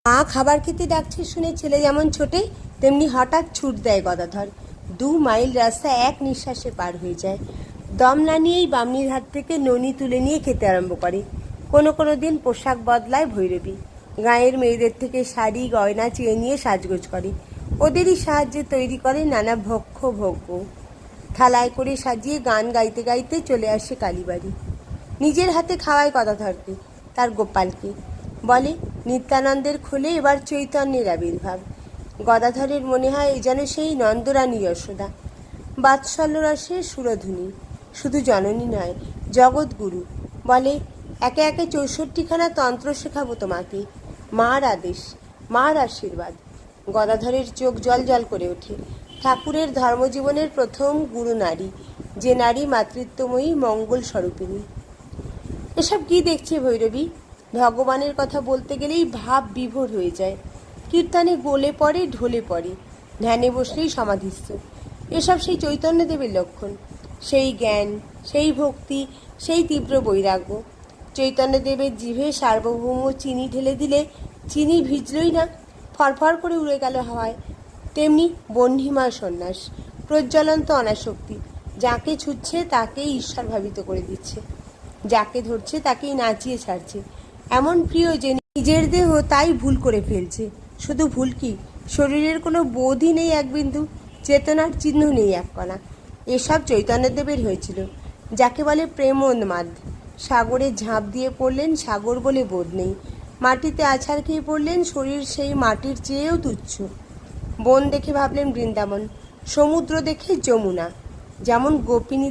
মা খাবার খেতে ডাকছে শুনে ছেলে যেমন ছোটে, তেমনি হঠাৎ ছুট দেয় গদাধর। 2 মাইল রাস্তা এক নিঃশ্বাসে পার হয়ে যায়। দম না নিয়েই বামনির হাত থেকে ননি তুলে নিয়ে খেতে আরম্ভ করে। কোনো দিন পোশাক বদলায় ভৈরবী। গাঁয়ের মেয়েদের থেকে শাড়ি গয়না চেয়ে নিয়ে সাজগোজ করে। ওদেরই সাহায্যে তৈরি করে নানা ভক্ষ ভোগ্য। থালায় করে সাজিয়ে গান গাইতে গাইতে চলে আসে কালীবাড়ি। নিজের হাতে খাওয়ায় গদাধরকে, তার গোপালকে। বলে নিত্যানন্দের খোলে এবার চৈতন্যের আবির্ভাব। গদাধরের মনে হয় যেন সেই নন্দরানী যশোদা। বাৎসল্যরসে সুরধুনী, শুধু জননী নয়, জগৎগুরু। বলে একে একে 64খানা তন্ত্র শেখাবো তোমাকে। মার আদেশ, মার আশীর্বাদ। গদাধরের চোখ জল জল করে ওঠে। ঠাকুরের ধর্মজীবনের প্রথম গুরু নারী, যে নারী মাতৃত্বময়ী, মঙ্গল স্বরূপিণী। এসব কি দেখছে ভৈরবী? ভগবানের কথা বলতে গেলেই ভাব বিভোর হয়ে যায়। কীর্তনে গলে পড়ে, ঢলে পড়ে, ধ্যানে বসলেই সমাধিস্থ। এসব সেই চৈতন্যদেবের লক্ষণ। সেই জ্ঞান, সেই ভক্তি, সেই তীব্র বৈরাগ্য। চৈতন্যদেবের জিভে সার্বভৌম চিনি ঢেলে দিলে চিনি ভিজলই না, ফরফর করে উড়ে গেল হাওয়ায়। তেমনি বহ্নিমা সন্ন্যাস, প্রজ্বলন্ত অনাসক্তি। যাকে ছুটছে তাকেই ঈশ্বর ভাবিত করে দিচ্ছে, যাকে ধরছে তাকেই নাচিয়ে ছাড়ছে। এমন প্রিয় যে নিজের দেহ তাই ভুল করে ফেলছে। শুধু ভুল কি, শরীরের কোনো বোধই নেই এক বিন্দু, চেতনার চিহ্ন নেই এক কণা। এসব চৈতন্যদেবের হয়েছিল। যাকে বলে প্রেম উন্মাদ। সাগরে ঝাঁপ দিয়ে পড়লেন, সাগর বলে বোধ নেই। মাটিতে আছাড় খেয়ে পড়লেন, শরীর সেই মাটির চেয়েও তুচ্ছ। বন দেখে ভাবলেন বৃন্দাবন, সমুদ্র দেখে যমুনা। যেমন গোপিনী